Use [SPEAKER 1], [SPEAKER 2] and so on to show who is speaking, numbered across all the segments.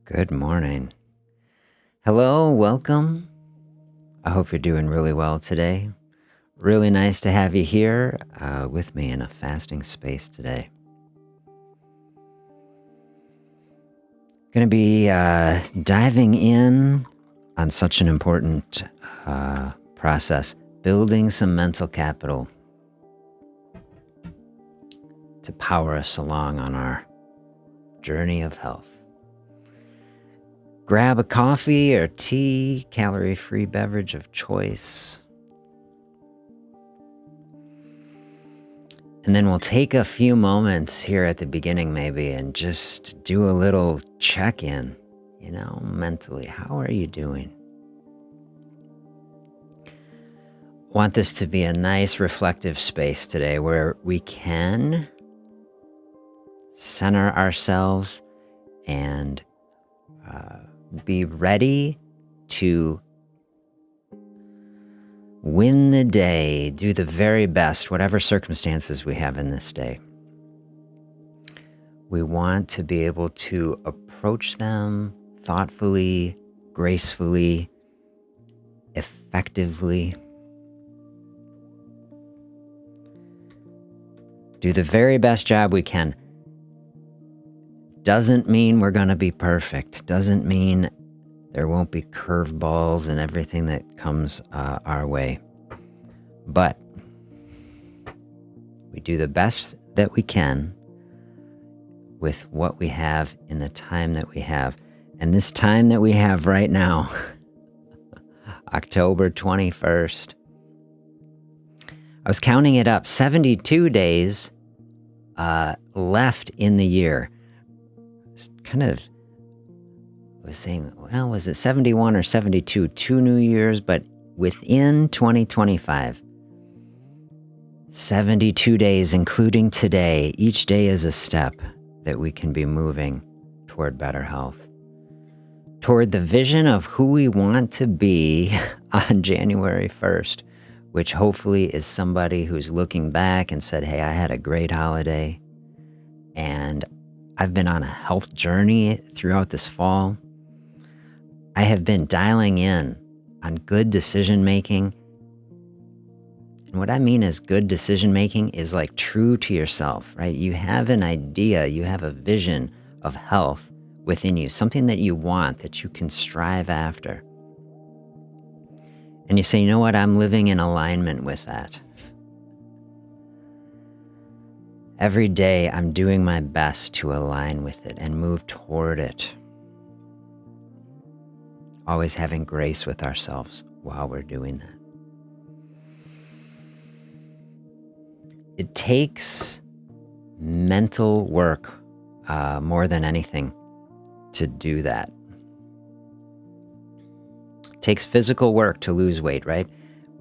[SPEAKER 1] Good morning. Hello, welcome. I hope you're doing really well today. Really nice to have you here with me in a fasting space today. Going to be diving in on such an important process, building some mental capital to power us along on our journey of health. Grab a coffee or tea, calorie-free beverage of choice. And then we'll take a few moments here at the beginning maybe and just do a little check-in, mentally. How are you doing? Want this to be a nice reflective space today where we can center ourselves and be ready to win the day, do the very best, whatever circumstances we have in this day. We want to be able to approach them thoughtfully, gracefully, effectively. Do the very best job we can. Doesn't mean we're going to be perfect. Doesn't mean there won't be curveballs and everything that comes our way. But we do the best that we can with what we have in the time that we have. And this time that we have right now, October 21st, I was counting it up, 72 days left in the year. I was saying, well, was it 71 or 72? 2 New Years, but within 2025, 72 days, including today, each day is a step that we can be moving toward better health, toward the vision of who we want to be on January 1st, which hopefully is somebody who's looking back and said, hey, I had a great holiday, and I've been on a health journey throughout this fall. I have been dialing in on good decision making. And what I mean is good decision making is like true to yourself, right? You have an idea, you have a vision of health within you, something that you want, that you can strive after. And you say, you know what? I'm living in alignment with that. Every day I'm doing my best to align with it and move toward it. Always having grace with ourselves while we're doing that. It takes mental work more than anything to do that. It takes physical work to lose weight, right?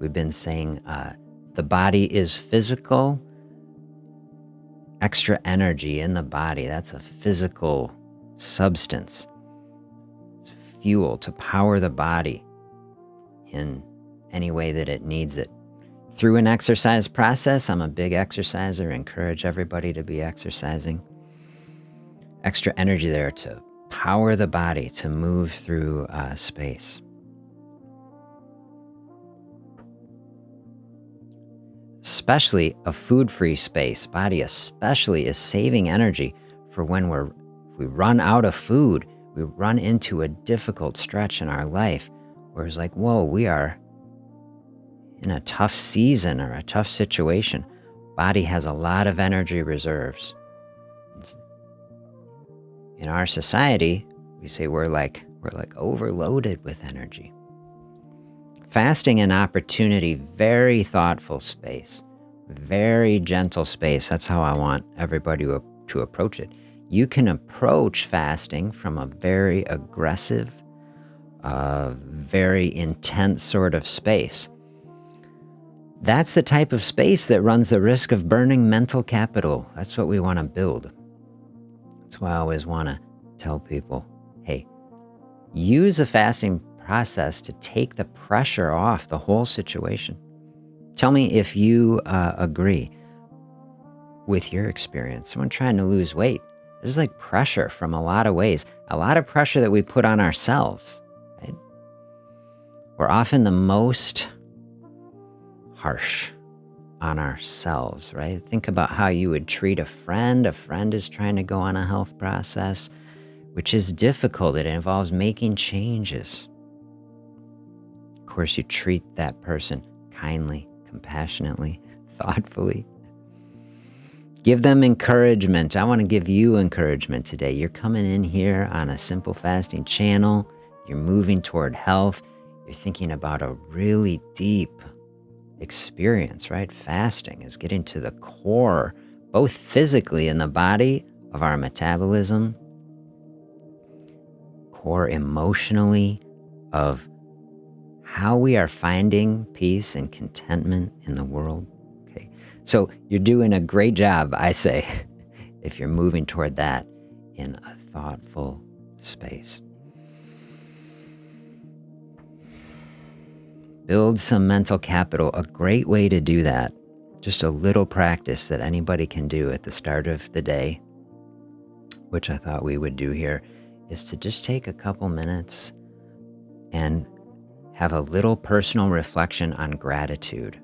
[SPEAKER 1] We've been saying the body is physical. Extra energy in the body, that's a physical substance. It's fuel to power the body in any way that it needs it. Through an exercise process, I'm a big exerciser, encourage everybody to be exercising. Extra energy there to power the body to move through space. Especially a food-free space, body especially is saving energy for when we run out of food, we run into a difficult stretch in our life where it's like, whoa, we are in a tough season or a tough situation. Body has a lot of energy reserves. In our society, we say we're like overloaded with energy. Fasting an opportunity, very thoughtful space, very gentle space. That's how I want everybody to approach it. You can approach fasting from a very aggressive, very intense sort of space. That's the type of space that runs the risk of burning mental capital. That's what we want to build. That's why I always want to tell people, hey, use a fasting process to take the pressure off the whole situation. Tell me if you agree with your experience. Someone trying to lose weight There's like pressure from a lot of ways, a lot of pressure that we put on ourselves, right? We're often the most harsh on ourselves, right? Think about how you would treat a friend. A friend is trying to go on a health process, which is difficult. It involves making changes. Of course, you treat that person kindly, compassionately, thoughtfully. Give them encouragement. I want to give you encouragement today. You're coming in here on a Simple Fasting channel. You're moving toward health. You're thinking about a really deep experience, right? Fasting is getting to the core, both physically in the body of our metabolism, core emotionally of how we are finding peace and contentment in the world. Okay, so you're doing a great job, I say, if you're moving toward that in a thoughtful space. Build some mental capital. A great way to do that, just a little practice that anybody can do at the start of the day, which I thought we would do here, is to just take a couple minutes and have a little personal reflection on gratitude.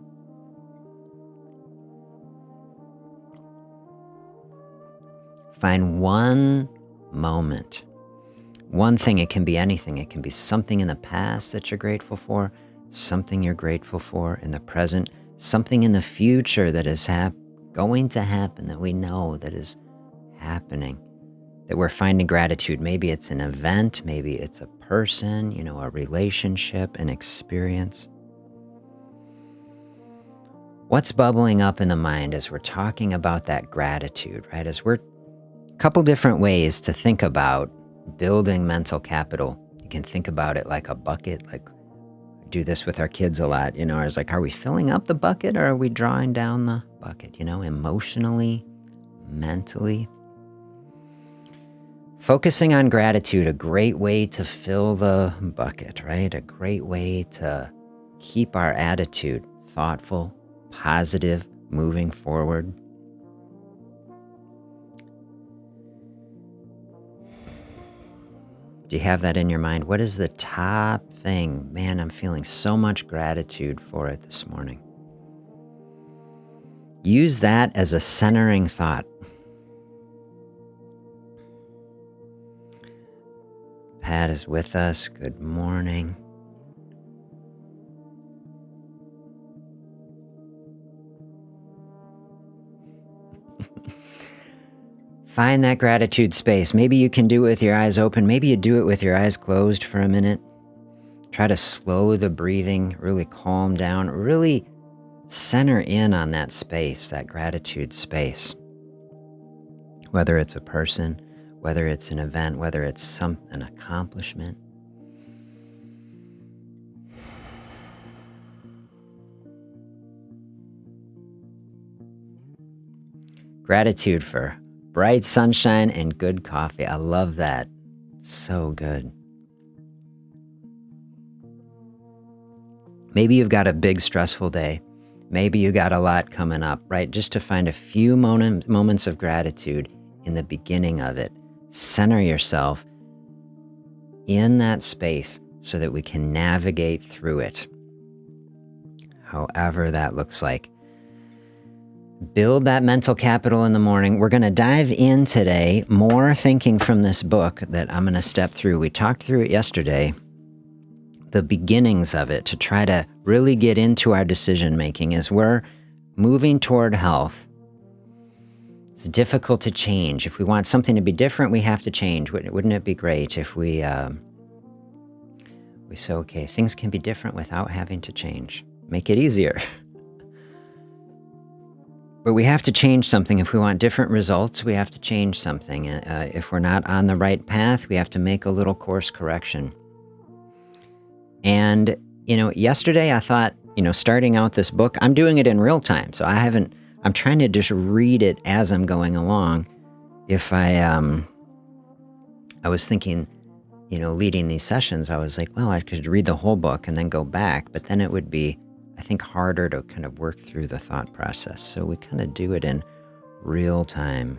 [SPEAKER 1] Find one moment, one thing. It can be anything. It can be something in the past that you're grateful for, something you're grateful for in the present, something in the future that is going to happen that we know that is happening, that we're finding gratitude. Maybe it's an event, maybe it's a person, a relationship, an experience. What's bubbling up in the mind as we're talking about that gratitude, right? A couple different ways to think about building mental capital. You can think about it like a bucket, like we do this with our kids a lot, it's like, are we filling up the bucket or are we drawing down the bucket, emotionally, mentally? Focusing on gratitude, a great way to fill the bucket, right? A great way to keep our attitude thoughtful, positive, moving forward. Do you have that in your mind? What is the top thing? Man, I'm feeling so much gratitude for it this morning. Use that as a centering thought. Pat is with us. Good morning. Find that gratitude space. Maybe you can do it with your eyes open. Maybe you do it with your eyes closed for a minute. Try to slow the breathing, really calm down, really center in on that space, that gratitude space. Whether it's a person, whether it's an event, whether it's an accomplishment. Gratitude for bright sunshine and good coffee. I love that. So good. Maybe you've got a big stressful day. Maybe you got a lot coming up, right? Just to find a few moments of gratitude in the beginning of it. Center yourself in that space so that we can navigate through it, however that looks like. Build that mental capital in the morning. We're going to dive in today, more thinking from this book that I'm going to step through. We talked through it yesterday, the beginnings of it, to try to really get into our decision making as we're moving toward health. It's difficult to change. If we want something to be different, we have to change. Wouldn't it be great if we say, okay, things can be different without having to change. Make it easier. But we have to change something. If we want different results, we have to change something. If we're not on the right path, we have to make a little course correction. And, yesterday I thought, starting out this book, I'm doing it in real time. So I'm trying to just read it as I'm going along. If I was thinking, leading these sessions, I was like, well, I could read the whole book and then go back, but then it would be, I think, harder to kind of work through the thought process. So we kind of do it in real time.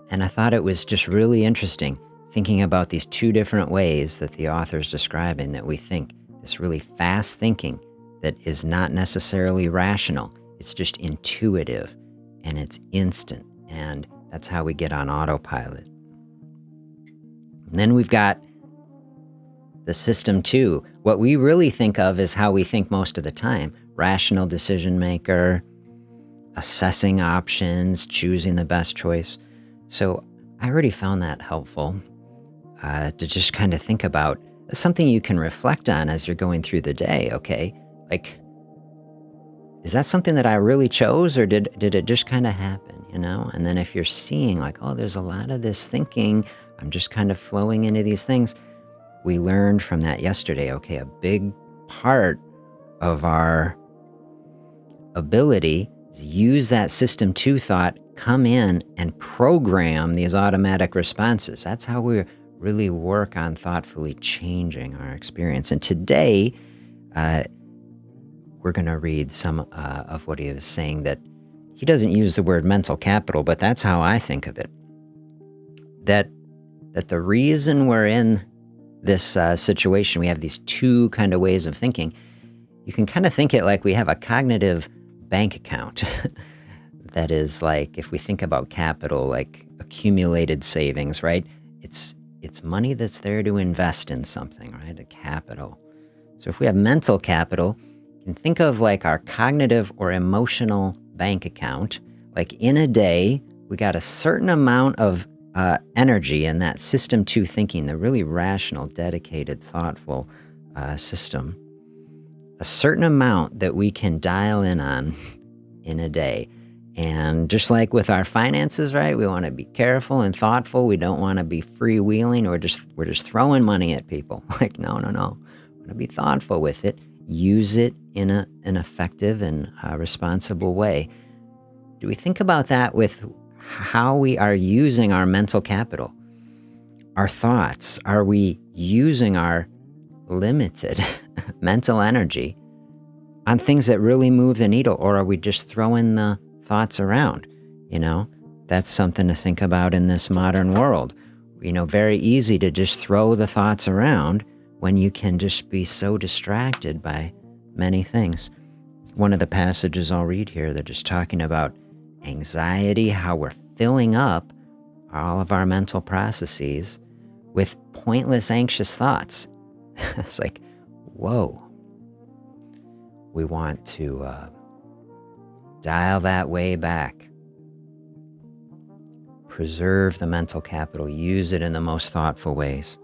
[SPEAKER 1] And I thought it was just really interesting thinking about these two different ways that the author's describing that we think. This really fast thinking that is not necessarily rational. It's just intuitive and it's instant. And that's how we get on autopilot. And then we've got the system two. What we really think of is how we think most of the time. Rational decision maker, assessing options, choosing the best choice. So I already found that helpful to just kind of think about something you can reflect on as you're going through the day, okay? Like, is that something that I really chose or did it just kind of happen, you know? And then if you're seeing like, oh, there's a lot of this thinking, I'm just kind of flowing into these things. We learned from that yesterday, okay, a big part of our ability is use that system two thought, come in and program these automatic responses. That's how we really work on thoughtfully changing our experience. And today, we're going to read some of what he was saying, that he doesn't use the word mental capital, but that's how I think of it. That the reason we're in this situation, we have these two kind of ways of thinking. You can kind of think it like we have a cognitive bank account that is like, if we think about capital, like accumulated savings, right? It's money that's there to invest in something, right? A capital. So if we have mental capital, you can think of like our cognitive or emotional bank account. Like in a day, we got a certain amount of energy in that system two thinking, the really rational, dedicated, thoughtful system. A certain amount that we can dial in on in a day. And just like with our finances, right? We want to be careful and thoughtful. We don't want to be freewheeling or we're just throwing money at people. Like, no. We want to be thoughtful with it. Use it in an effective and responsible way. Do we think about that with how we are using our mental capital? Our thoughts, are we using our limited mental energy on things that really move the needle, or are we just throwing the thoughts around? You know, that's something to think about in this modern world. You know, very easy to just throw the thoughts around when you can just be so distracted by many things. One of the passages I'll read here, they're just talking about anxiety, how we're filling up all of our mental processes with pointless, anxious thoughts. It's like, whoa. We want to dial that way back. Preserve the mental capital. Use it in the most thoughtful ways.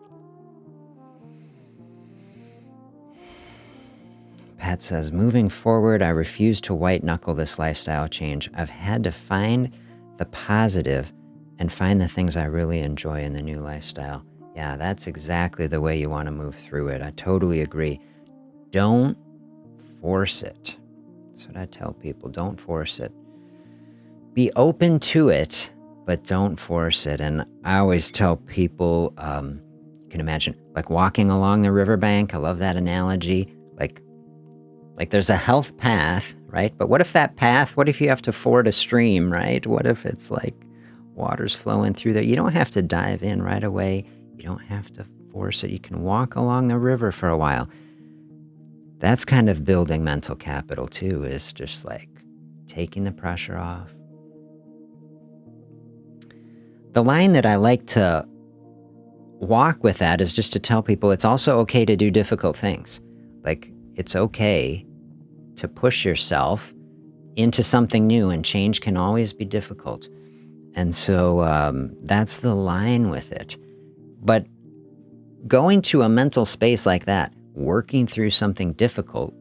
[SPEAKER 1] Pat says, moving forward, I refuse to white-knuckle this lifestyle change. I've had to find the positive and find the things I really enjoy in the new lifestyle. Yeah, that's exactly the way you want to move through it. I totally agree. Don't force it. That's what I tell people. Don't force it. Be open to it, but don't force it. And I always tell people, you can imagine, like walking along the riverbank. I love that analogy. Like there's a health path, right? But what if that path, what if you have to ford a stream, right? What if it's like water's flowing through there? You don't have to dive in right away. You don't have to force it. You can walk along the river for a while. That's kind of building mental capital too, is just like taking the pressure off. The line that I like to walk with that is just to tell people it's also okay to do difficult things. Like, it's okay to push yourself into something new, and change can always be difficult. And so that's the line with it. But going to a mental space like that, working through something difficult,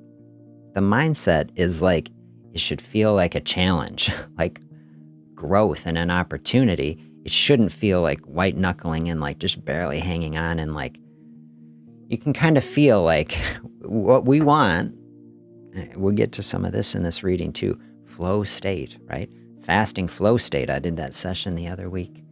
[SPEAKER 1] the mindset is like, it should feel like a challenge, like growth and an opportunity. It shouldn't feel like white knuckling and like just barely hanging on, and like, you can kind of feel like what we want. We'll get to some of this in this reading too. Flow state, right? Fasting flow state. I did that session the other week.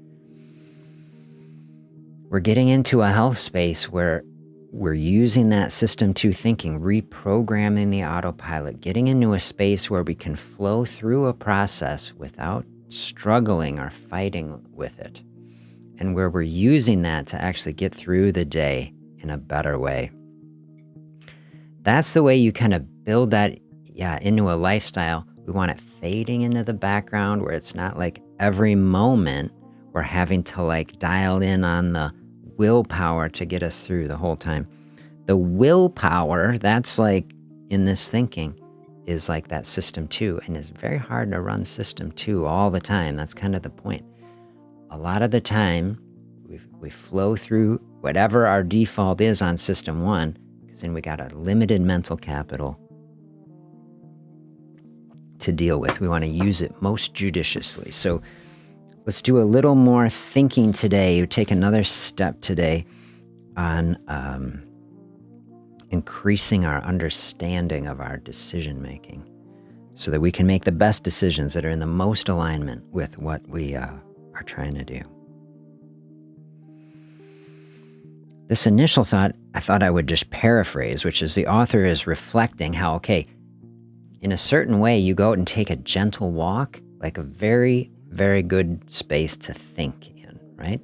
[SPEAKER 1] We're getting into a health space where we're using that system two thinking, reprogramming the autopilot, getting into a space where we can flow through a process without struggling or fighting with it, and where we're using that to actually get through the day in a better way. That's the way you kind of build that, into a lifestyle. We want it fading into the background where it's not like every moment we're having to like dial in on the willpower to get us through the whole time. The willpower, that's like in this thinking, is like that system 2, and it's very hard to run system 2 all the time. That's kind of the point. A lot of the time, we flow through whatever our default is on system 1, because then we got a limited mental capital to deal with. We want to use it most judiciously. So let's do a little more thinking today. Take another step today on increasing our understanding of our decision making, so that we can make the best decisions that are in the most alignment with what we are trying to do. This initial thought, I thought I would just paraphrase, which is the author is reflecting how, in a certain way, you go out and take a gentle walk, like a very, very good space to think in, right?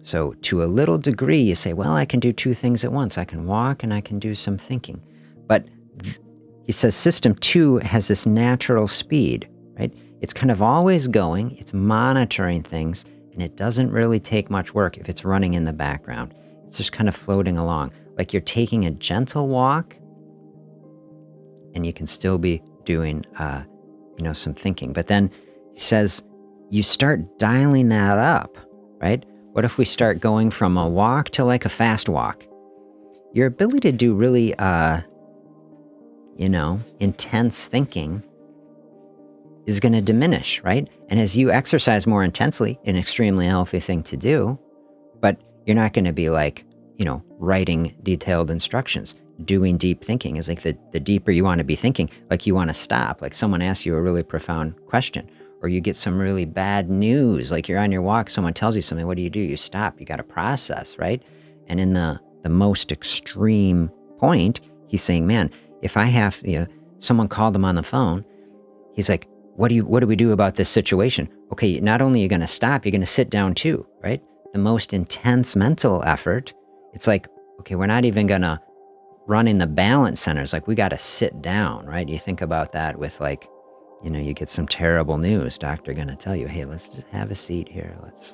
[SPEAKER 1] So to a little degree, you say, well, I can do 2 things at once. I can walk and I can do some thinking. But he says system 2 has this natural speed, right? It's kind of always going, it's monitoring things, and it doesn't really take much work if it's running in the background. It's just kind of floating along, like you're taking a gentle walk, and you can still be doing, some thinking. But then he says, you start dialing that up, right? What if we start going from a walk to like a fast walk? Your ability to do really, intense thinking is going to diminish, right? And as you exercise more intensely, an extremely healthy thing to do, but you're not going to be like, writing detailed instructions. Doing deep thinking is like the deeper you want to be thinking, like you want to stop, like someone asks you a really profound question, or you get some really bad news, like you're on your walk, someone tells you something, what do? You stop, you got to process, right? And in the most extreme point, he's saying, man, if I have, someone called him on the phone, he's like, what do we do about this situation? Okay, not only are you going to stop, you're going to sit down too, right? The most intense mental effort, it's like, okay, we're not even going to run in the balance centers. Like we got to sit down, right? You think about that with like, you get some terrible news, doctor going to tell you, hey, let's just have a seat here. Let's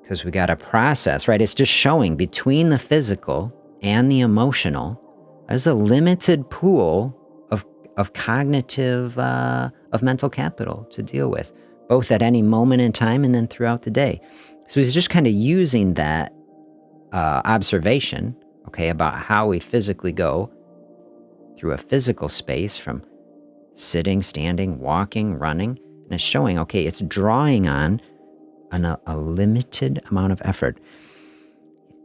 [SPEAKER 1] because we got to process, right? It's just showing between the physical and the emotional, there's a limited pool of cognitive, of mental capital to deal with, both at any moment in time and then throughout the day. So he's just kind of using that observation, about how we physically go through a physical space from sitting, standing, walking, running, and it's showing, it's drawing on a limited amount of effort.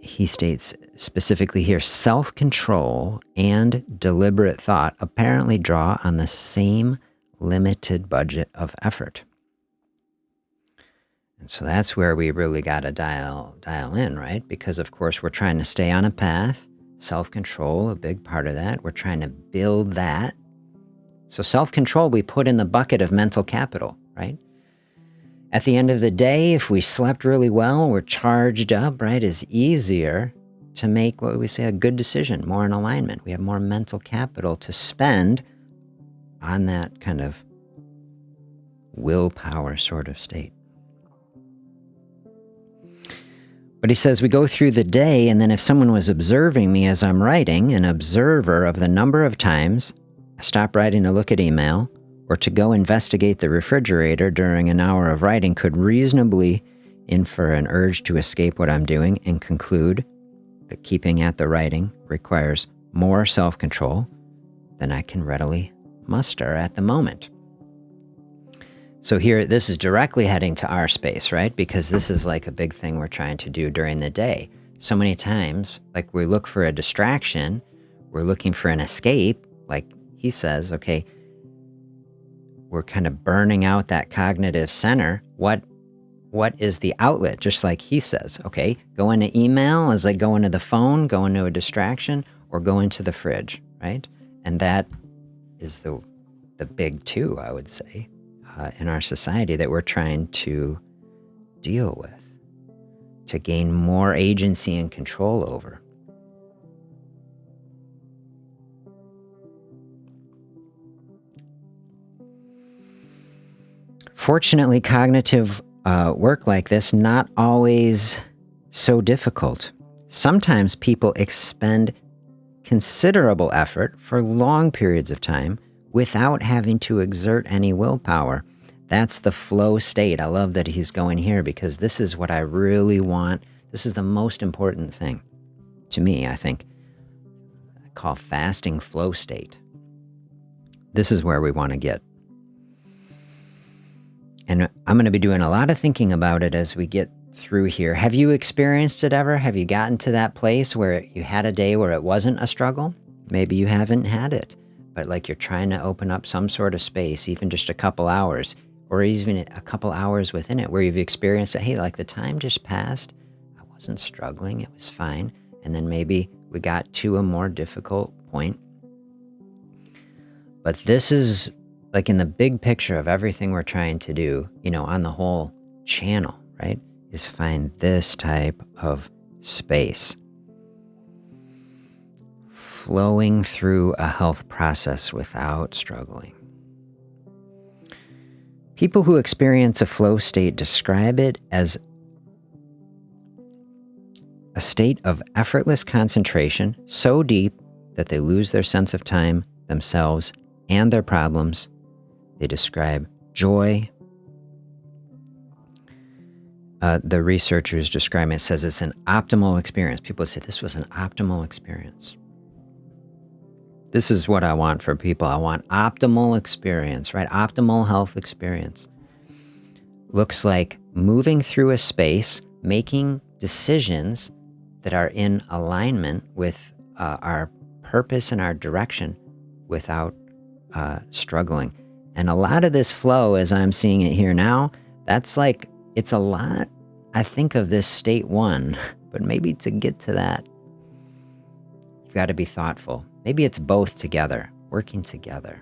[SPEAKER 1] He states specifically here, self-control and deliberate thought apparently draw on the same limited budget of effort. And so that's where we really got to dial in, right? Because of course we're trying to stay on a path, self-control, a big part of that. We're trying to build that. So self-control we put in the bucket of mental capital, right? At the end of the day, if we slept really well, we're charged up, right? It's easier to make what we say a good decision, more in alignment. We have more mental capital to spend on that kind of willpower sort of state. But he says we go through the day, and then if someone was observing me as I'm writing, an observer of the number of times I stop writing to look at email or to go investigate the refrigerator during an hour of writing could reasonably infer an urge to escape what I'm doing and conclude that keeping at the writing requires more self-control than I can readily muster at the moment. So here, this is directly heading to our space, right? Because this is like a big thing we're trying to do during the day. So many times, like we look for a distraction, we're looking for an escape, like he says, we're kind of burning out that cognitive center. What is the outlet? Just like he says, go into email is like go into the phone, go into a distraction, or go into the fridge, right? And that is the big two, I would say. in our society that we're trying to deal with, to gain more agency and control over. Fortunately, cognitive work like this, not always so difficult. Sometimes people expend considerable effort for long periods of time without having to exert any willpower. That's the flow state. I love that he's going here because this is what I really want. This is the most important thing to me, I think. I call fasting flow state. This is where we want to get. And I'm going to be doing a lot of thinking about it as we get through here. Have you experienced it ever? Have you gotten to that place where you had a day where it wasn't a struggle? Maybe you haven't had it, but like you're trying to open up some sort of space, even just a couple hours, or even a couple hours within it where you've experienced it. Hey, like the time just passed. I wasn't struggling. It was fine. And then maybe we got to a more difficult point. But this is like in the big picture of everything we're trying to do, on the whole channel, right, is find this type of space. Flowing through a health process without struggling. People who experience a flow state describe it as a state of effortless concentration so deep that they lose their sense of time, themselves, and their problems. They describe joy. The researchers describe it, says it's an optimal experience. People say this was an optimal experience. This is what I want for people. I want optimal experience, right? Optimal health experience. Looks like moving through a space, making decisions that are in alignment with our purpose and our direction without struggling. And a lot of this flow, as I'm seeing it here now, that's like, it's a lot, I think, of this state one, but maybe to get to that, you've got to be thoughtful. Maybe it's both together, working together.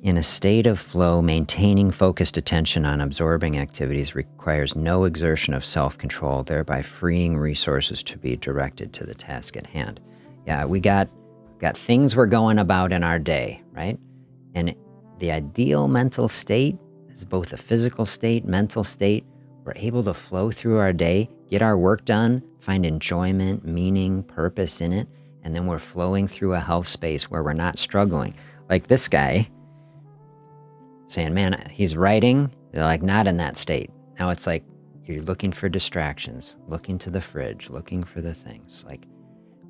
[SPEAKER 1] In a state of flow, maintaining focused attention on absorbing activities requires no exertion of self-control, thereby freeing resources to be directed to the task at hand. Yeah, we got things we're going about in our day, right? And the ideal mental state is both a physical state, mental state. We're able to flow through our day, get our work done, find enjoyment, meaning, purpose in it, and then we're flowing through a health space where we're not struggling. Like this guy saying, man, he's writing, they're like not in that state. Now it's like you're looking for distractions, looking to the fridge, looking for the things. Like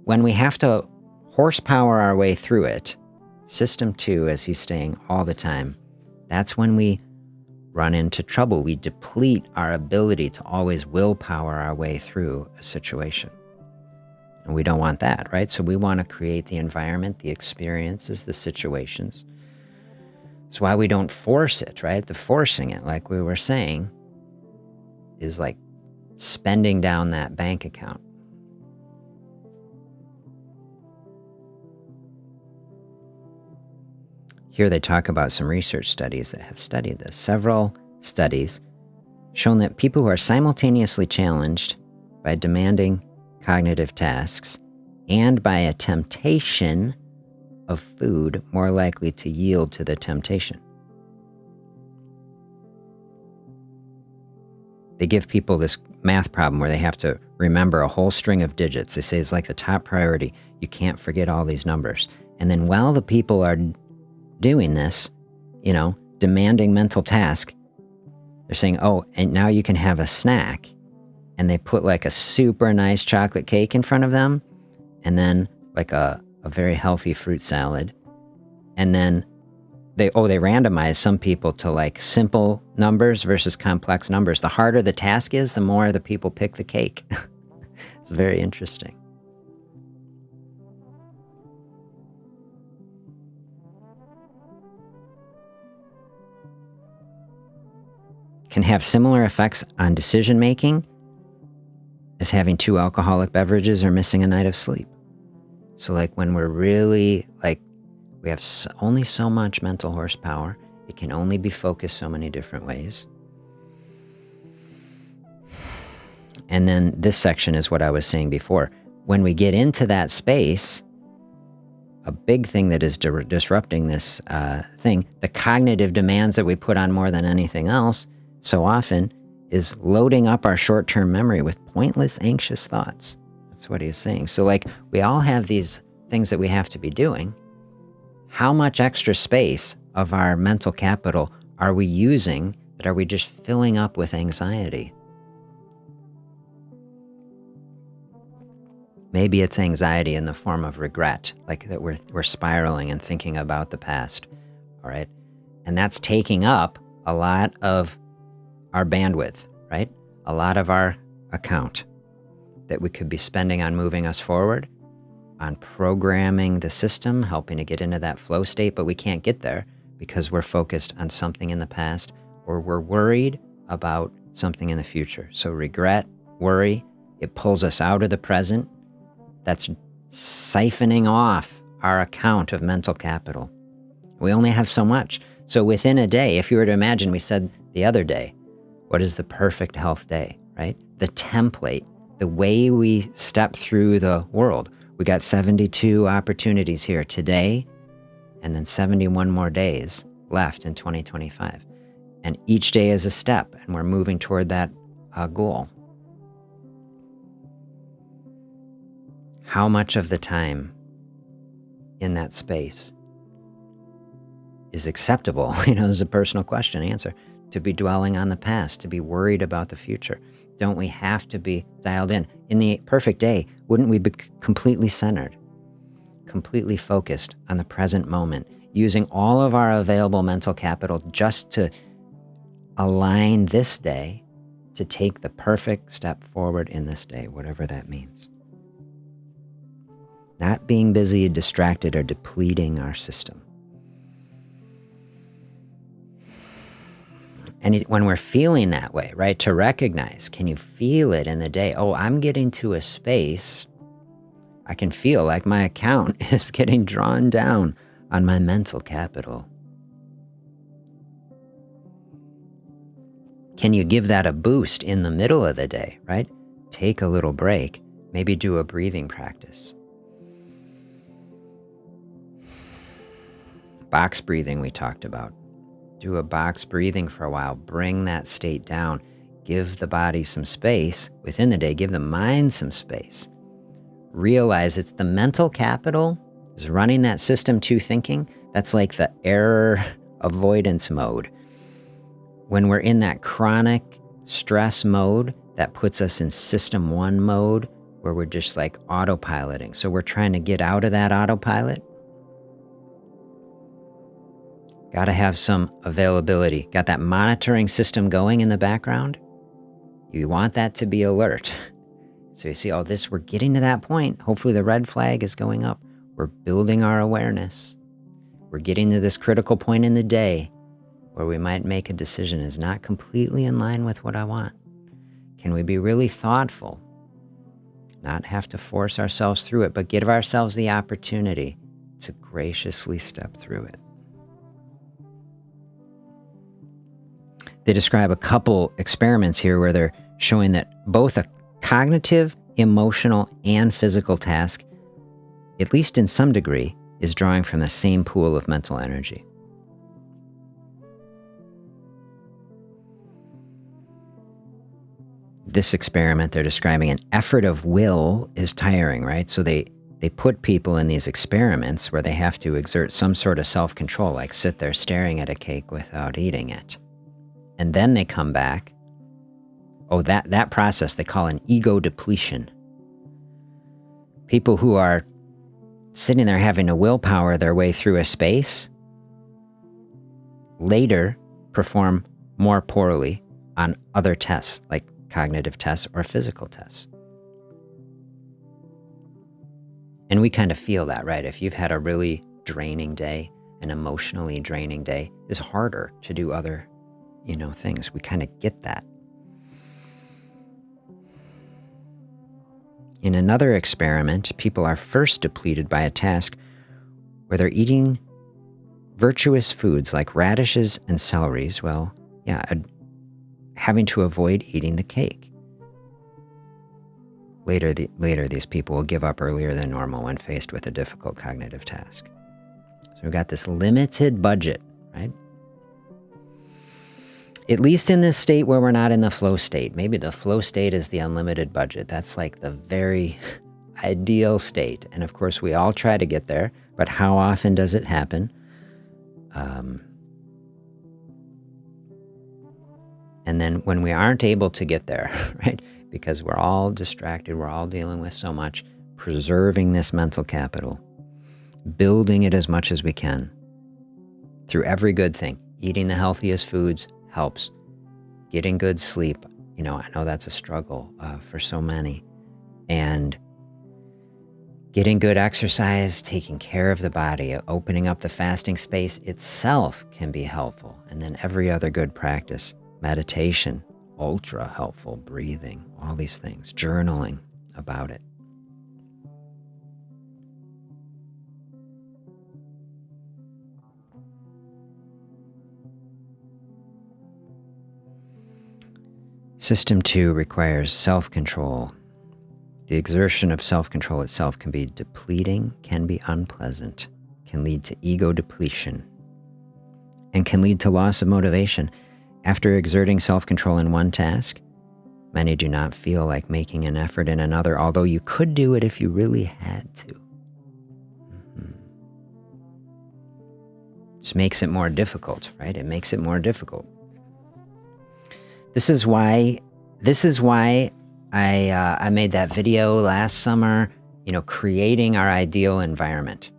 [SPEAKER 1] when we have to horsepower our way through it, system 2, as he's saying all the time, that's when we run into trouble. We deplete our ability to always willpower our way through a situation. And we don't want that, right? So we want to create the environment, the experiences, the situations. That's why we don't force it, right? The forcing it, like we were saying, is like spending down that bank account. Here they talk about some research studies that have studied this. Several studies shown that people who are simultaneously challenged by demanding cognitive tasks and by a temptation of food more likely to yield to the temptation. They give people this math problem where they have to remember a whole string of digits. They say it's like the top priority. You can't forget all these numbers. And then while the people are doing this, demanding mental task, they're saying, oh, and now you can have a snack. And they put like a super nice chocolate cake in front of them, and then like a very healthy fruit salad. And then they randomize some people to like simple numbers versus complex numbers. The harder the task is, the more the people pick the cake. It's very interesting. Can have similar effects on decision making as having 2 alcoholic beverages or missing a night of sleep. So like when we're really like We have only so much mental horsepower. It can only be focused so many different ways. And then this section is what I was saying before. When we get into that space, a big thing that is disrupting this thing, the cognitive demands that we put on more than anything else so often, is loading up our short-term memory with pointless, anxious thoughts. That's what he's saying. So like, we all have these things that we have to be doing. How much extra space of our mental capital are we using that are we just filling up with anxiety? Maybe it's anxiety in the form of regret, like that we're spiraling and thinking about the past, all right? And that's taking up a lot of our bandwidth, right? A lot of our account that we could be spending on moving us forward, on programming the system, helping to get into that flow state, but we can't get there because we're focused on something in the past, or we're worried about something in the future. So regret, worry, it pulls us out of the present. That's siphoning off our account of mental capital. We only have so much. So within a day, if you were to imagine, we said the other day, what is the perfect health day, right? The template, the way we step through the world. We got 72 opportunities here today, and then 71 more days left in 2025. And each day is a step, and we're moving toward that goal. How much of the time in that space is acceptable? Is a personal question, answer. To be dwelling on the past, to be worried about the future. Don't we have to be dialed in? In the perfect day, wouldn't we be completely centered, completely focused on the present moment, using all of our available mental capital just to align this day to take the perfect step forward in this day, whatever that means? Not being busy, distracted, or depleting our system. And when we're feeling that way, right, to recognize, can you feel it in the day? Oh, I'm getting to a space, I can feel like my account is getting drawn down on my mental capital. Can you give that a boost in the middle of the day, right? Take a little break, maybe do a breathing practice. Box breathing we talked about. Do a box breathing for a while, bring that state down, give the body some space within the day, give the mind some space. Realize it's the mental capital is running that system 2 thinking. That's like the error avoidance mode. When we're in that chronic stress mode, that puts us in system 1 mode, where we're just like autopiloting. So we're trying to get out of that autopilot. Got to have some availability. Got that monitoring system going in the background. You want that to be alert. So you see, we're getting to that point. Hopefully the red flag is going up. We're building our awareness. We're getting to this critical point in the day where we might make a decision is not completely in line with what I want. Can we be really thoughtful? Not have to force ourselves through it, but give ourselves the opportunity to graciously step through it. They describe a couple experiments here where they're showing that both a cognitive, emotional, and physical task, at least in some degree, is drawing from the same pool of mental energy. This experiment, they're describing an effort of will is tiring, right? So they put people in these experiments where they have to exert some sort of self-control, like sit there staring at a cake without eating it. And then they come back. That process they call an ego depletion. People who are sitting there having to willpower their way through a space later perform more poorly on other tests, like cognitive tests or physical tests. And we kind of feel that, right? If you've had a really draining day, an emotionally draining day, it's harder to do other things. We kind of get that. In another experiment, people are first depleted by a task where they're eating virtuous foods like radishes and celeries, well, yeah, having to avoid eating the cake. Later, these people will give up earlier than normal when faced with a difficult cognitive task. So we've got this limited budget, right? At least in this state where we're not in the flow state. Maybe the flow state is the unlimited budget. That's like the very ideal state. And of course, we all try to get there, but how often does it happen? And then when we aren't able to get there, right, because we're all distracted, we're all dealing with so much, preserving this mental capital, building it as much as we can through every good thing. Eating the healthiest foods helps. Getting good sleep, I know that's a struggle for so many. And getting good exercise, taking care of the body, opening up the fasting space itself can be helpful. And then every other good practice, meditation, ultra helpful, breathing, all these things, journaling about it. System 2 requires self-control. The exertion of self-control itself can be depleting, can be unpleasant, can lead to ego depletion, and can lead to loss of motivation. After exerting self-control in one task, many do not feel like making an effort in another, although you could do it if you really had to. Just makes it more difficult, right? It makes it more difficult. This is why I made that video last summer, creating our ideal environment.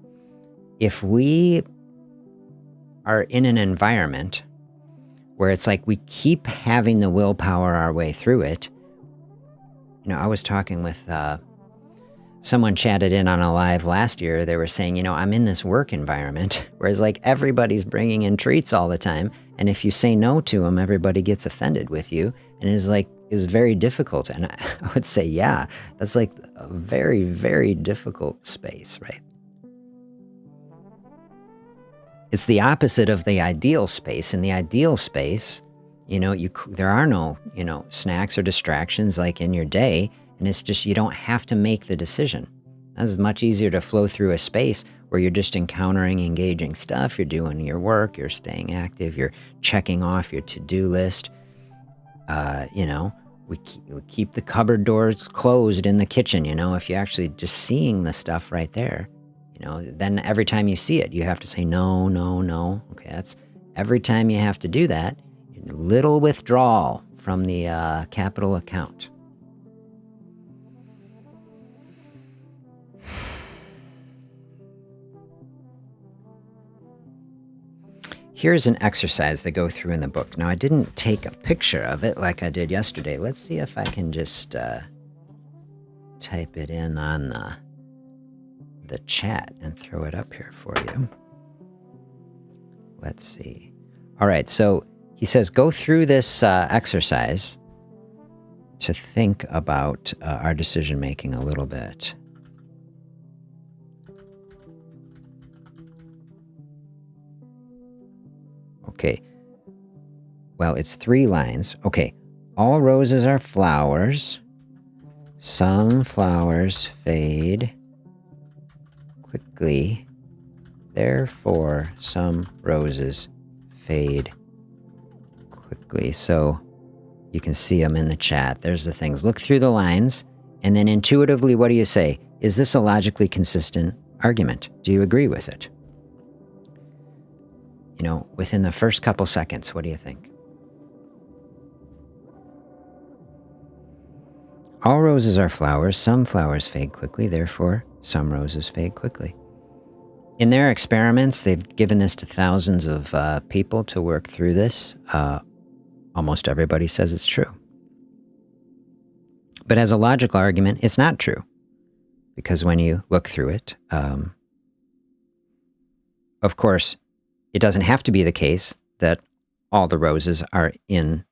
[SPEAKER 1] If we are in an environment where it's like we keep having the willpower our way through it, I was talking with someone chatted in on a live last year. They were saying, I'm in this work environment, whereas like everybody's bringing in treats all the time. And if you say no to them, everybody gets offended with you and is very difficult. And I would say, yeah, that's like a very, very difficult space, right? It's the opposite of the ideal space. In the ideal space, there are no, snacks or distractions like in your day. And it's just, you don't have to make the decision. It's much easier to flow through a space where you're just encountering engaging stuff. You're doing your work, you're staying active, you're checking off your to-do list. We keep the cupboard doors closed in the kitchen, if you're actually just seeing the stuff right there, then every time you see it, you have to say, no, no, no. Okay, that's every time you have to do that, little withdrawal from the capital account. Here's an exercise they go through in the book. Now, I didn't take a picture of it like I did yesterday. Let's see if I can just type it in on the chat and throw it up here for you. Let's see. All right, so he says, go through this exercise to think about our decision-making a little bit. Okay, well, it's 3 lines. Okay, all roses are flowers. Some flowers fade quickly. Therefore, some roses fade quickly. So you can see them in the chat. There's the things. Look through the lines, and then intuitively, what do you say? Is this a logically consistent argument? Do you agree with it? Within the first couple seconds, what do you think? All roses are flowers. Some flowers fade quickly. Therefore, some roses fade quickly. In their experiments, they've given this to thousands of people to work through this. Almost everybody says it's true. But as a logical argument, it's not true. Because when you look through it, of course, it doesn't have to be the case that all the roses are in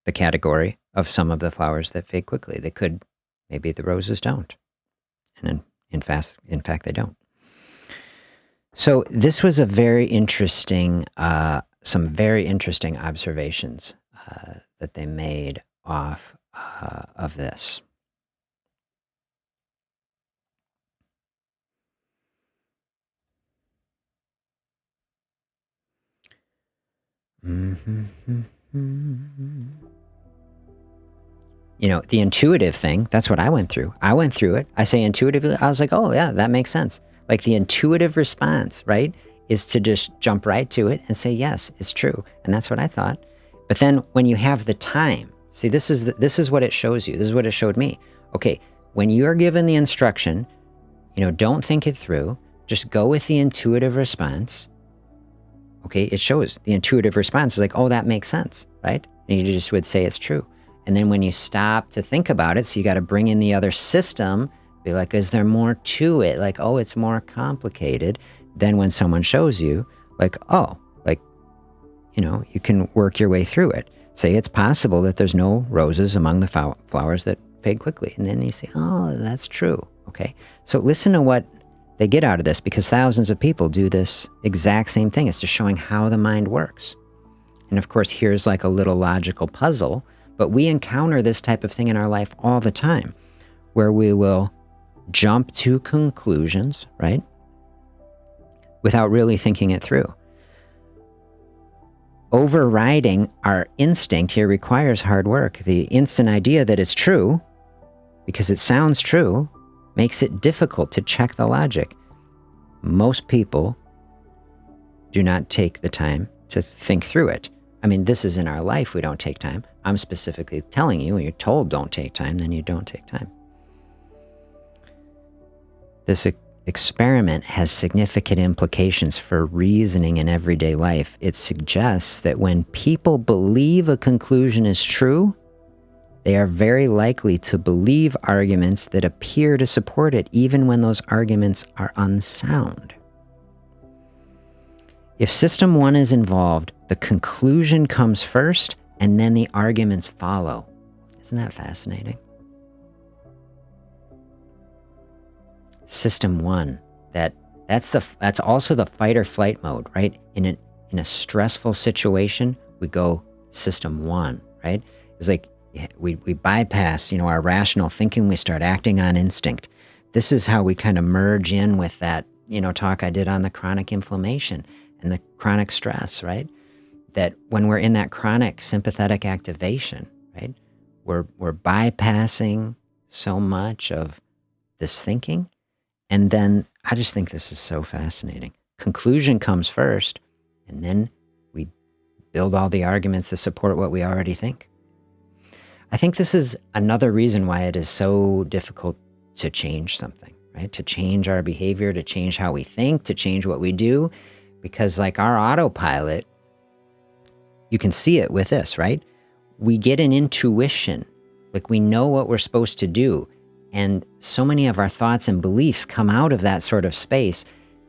[SPEAKER 1] the category of some of the flowers that fade quickly. They could, maybe the roses don't. And in fact, they don't. So this was a very interesting, some very interesting observations that they made off of this. You know, the intuitive thing, that's what I went through. I went through it. I say intuitively, I was like, oh, yeah, that makes sense. Like the intuitive response, right, is to just jump right to it and say, yes, it's true. And that's what I thought. But then when you have the time, see, this is what it shows you. This is what it showed me. Okay, when you're given the instruction, you know, don't think it through. Just go with the intuitive response. Okay, it shows the intuitive response is like, oh, that makes sense, right? And you just would say it's true. And then when you stop to think about it, so you got to bring in the other system, be like, is there more to it? Like, oh, it's more complicated. Then when someone shows you, like, oh, like, you know, you can work your way through it. Say it's possible that there's no roses among the flowers that fade quickly. And then you say, oh, that's true. Okay. So listen to what they get out of this, because thousands of people do this exact same thing. It's just showing how the mind works. And of course, here's like a little logical puzzle, but we encounter this type of thing in our life all the time, where we will jump to conclusions, right? Without really thinking it through. Overriding our instinct here requires hard work. The instant idea that it's true, because it sounds true, makes it difficult to check the logic. Most people do not take the time to think through it. I mean, this is in our life, we don't take time. I'm specifically telling you, when you're told don't take time, then you don't take time. This experiment has significant implications for reasoning in everyday life. It suggests that when people believe a conclusion is true, they are very likely to believe arguments that appear to support it, even when those arguments are unsound. If system one is involved, the conclusion comes first, and then the arguments follow. Isn't that fascinating? System one, that's also the fight or flight mode, right? In a stressful situation, we go system one, right? It's like we bypass, our rational thinking. We start acting on instinct. This is how we kind of merge in with that, talk I did on the chronic inflammation and the chronic stress, right? That when we're in that chronic sympathetic activation, right, we're bypassing so much of this thinking. And then I just think this is so fascinating. Conclusion comes first, and then we build all the arguments to support what we already think. I think this is another reason why it is so difficult to change something, right? To change our behavior, to change how we think, to change what we do. Because like our autopilot, you can see it with this, right? We get an intuition, like we know what we're supposed to do. And so many of our thoughts and beliefs come out of that sort of space,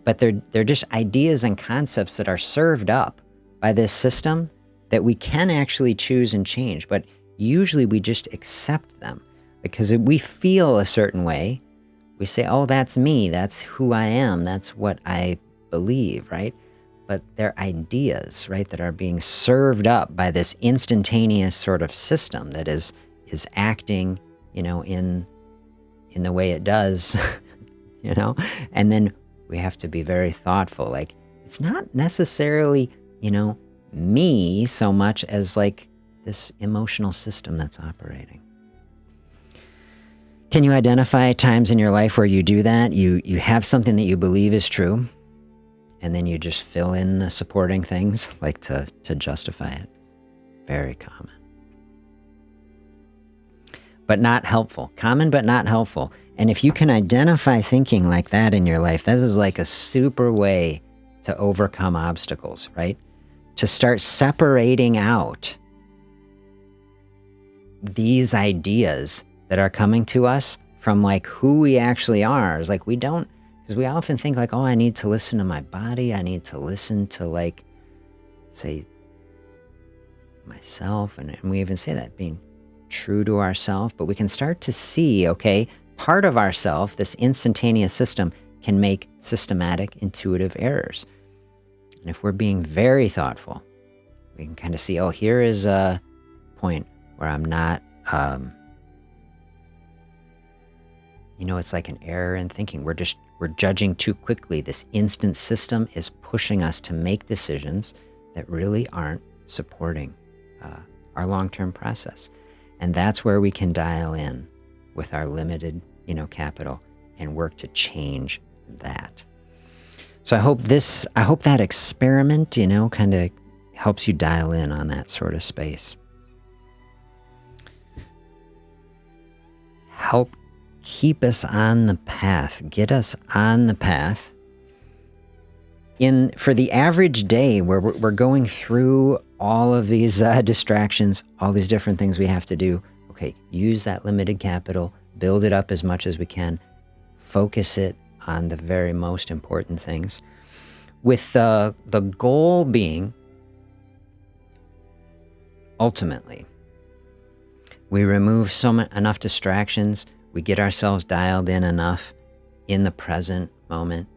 [SPEAKER 1] but they're just ideas and concepts that are served up by this system that we can actually choose and change. But usually we just accept them because we feel a certain way. We say, oh, that's me. That's who I am. That's what I believe, right? But they're ideas, right, that are being served up by this instantaneous sort of system that is acting, in the way it does, and then we have to be very thoughtful. Like, it's not necessarily, me so much as like this emotional system that's operating. Can you identify times in your life where you do that? You have something that you believe is true, and then you just fill in the supporting things, like to justify it. Very common. But not helpful. Common, but not helpful. And if you can identify thinking like that in your life, this is like a super way to overcome obstacles, right? To start separating out these ideas that are coming to us from like who we actually are. It's like because we often think like, oh, I need to listen to my body. I need to listen to like, say, myself. And we even say that, being true to ourself, but we can start to see, okay, part of ourself, this instantaneous system, can make systematic, intuitive errors. And if we're being very thoughtful, we can kind of see, oh, here is a point where I'm not, it's like an error in thinking. We're judging too quickly. This instant system is pushing us to make decisions that really aren't supporting our long-term process. And that's where we can dial in with our limited, capital and work to change that. So I hope that experiment, kind of helps you dial in on that sort of space. Help keep us on the path, get us on the path. For the average day where we're going through all of these distractions, all these different things we have to do, okay, use that limited capital, build it up as much as we can, focus it on the very most important things, with the goal being, ultimately, we remove enough distractions, we get ourselves dialed in enough in the present moment,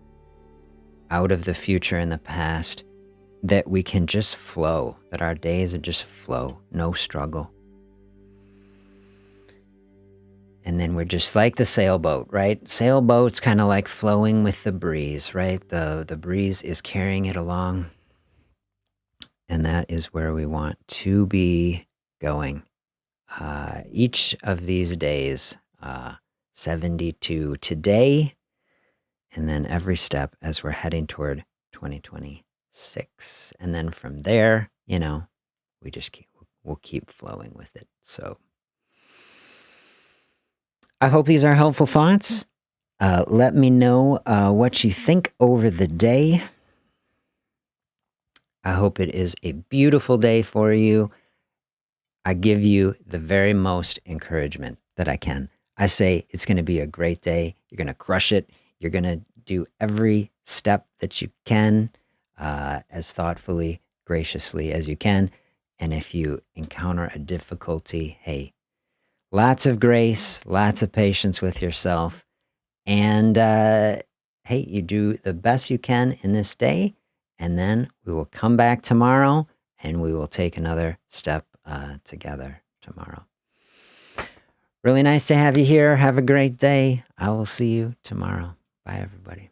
[SPEAKER 1] out of the future and the past, that we can just flow, that our days are just flow, no struggle. And then we're just like the sailboat, right? Sailboat's kind of like flowing with the breeze, right? The breeze is carrying it along. And that is where we want to be going. Each of these days, 72 today, and then every step as we're heading toward 2026. And then from there, we'll keep flowing with it. So I hope these are helpful thoughts. Let me know what you think over the day. I hope it is a beautiful day for you. I give you the very most encouragement that I can. I say it's going to be a great day. You're going to crush it. You're going to do every step that you can as thoughtfully, graciously as you can. And if you encounter a difficulty, hey, lots of grace, lots of patience with yourself. And hey, you do the best you can in this day. And then we will come back tomorrow and we will take another step together tomorrow. Really nice to have you here. Have a great day. I will see you tomorrow. Bye, everybody.